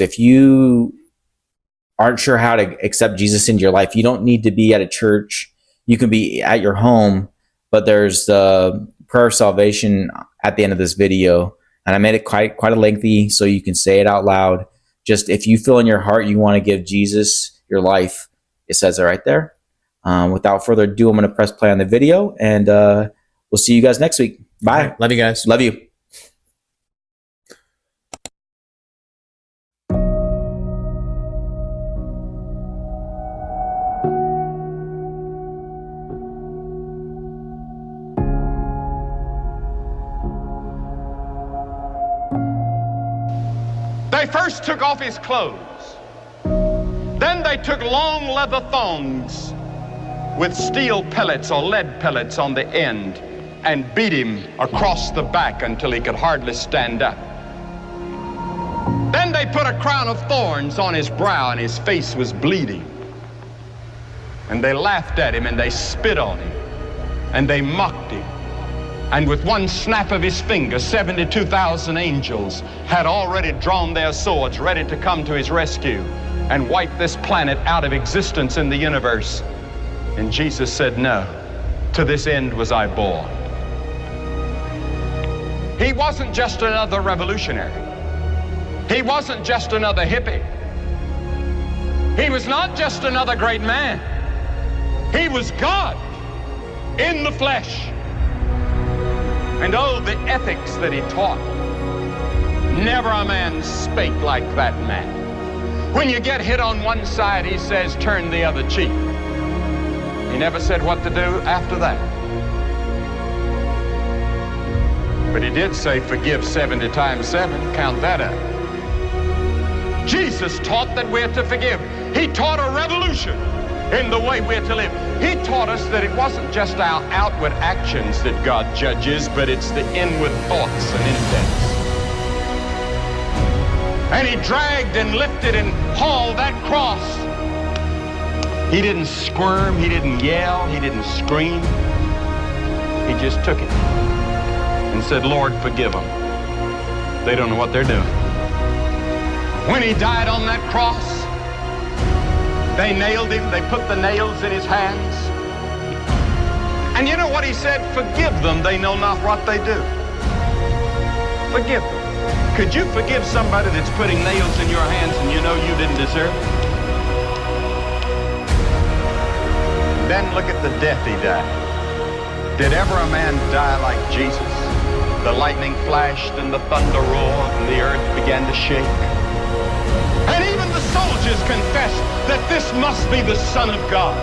If you aren't sure how to accept Jesus into your life, you don't need to be at a church. You can be at your home, but there's the prayer of salvation at the end of this video. And I made it quite a lengthy so you can say it out loud. Just if you feel in your heart you want to give Jesus your life, it says it right there. Without further ado, I'm going to press play on the video, and we'll see you guys next week. Bye. Right. Love you guys. Love you. They first took off his clothes. Then they took long leather thongs with steel pellets or lead pellets on the end and beat him across the back until he could hardly stand up. Then they put a crown of thorns on his brow and his face was bleeding. And they laughed at him and they spit on him and they mocked him. And with one snap of his finger, 72,000 angels had already drawn their swords ready to come to his rescue and wipe this planet out of existence in the universe. And Jesus said, no, to this end was I born. He wasn't just another revolutionary. He wasn't just another hippie. He was not just another great man. He was God in the flesh. And oh, the ethics that he taught. Never a man spake like that man. When you get hit on one side, he says, turn the other cheek. He never said what to do after that. But he did say, forgive 70 times 7. Count that up. Jesus taught that we're to forgive. He taught a revolution in the way we're to live. He taught us that it wasn't just our outward actions that God judges, but it's the inward thoughts and intents. And he dragged and lifted and hauled that cross. He didn't squirm, he didn't yell, he didn't scream. He just took it and said, Lord, forgive them. They don't know what they're doing. When he died on that cross, they nailed him, they put the nails in his hands. And you know what he said? Forgive them, they know not what they do. Forgive them. Could you forgive somebody that's putting nails in your hands and you know you didn't deserve it? Then look at the death he died. Did ever a man die like Jesus? The lightning flashed and the thunder roared and the earth began to shake. And even the soldiers confessed that this must be the Son of God.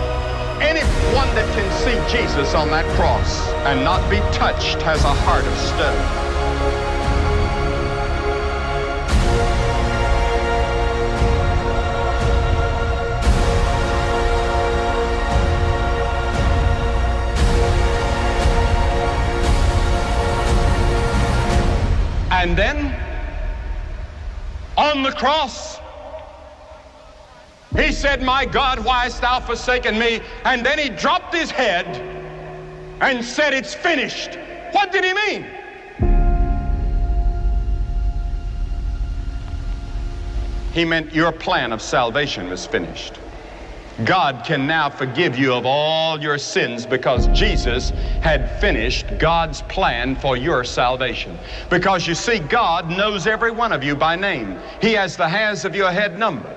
Anyone that can see Jesus on that cross and not be touched has a heart of stone. And then, on the cross, he said, my God, why hast thou forsaken me? And then he dropped his head and said, it's finished. What did he mean? He meant your plan of salvation was finished. God can now forgive you of all your sins because Jesus had finished God's plan for your salvation. Because you see, God knows every one of you by name. He has the hairs of your head numbered.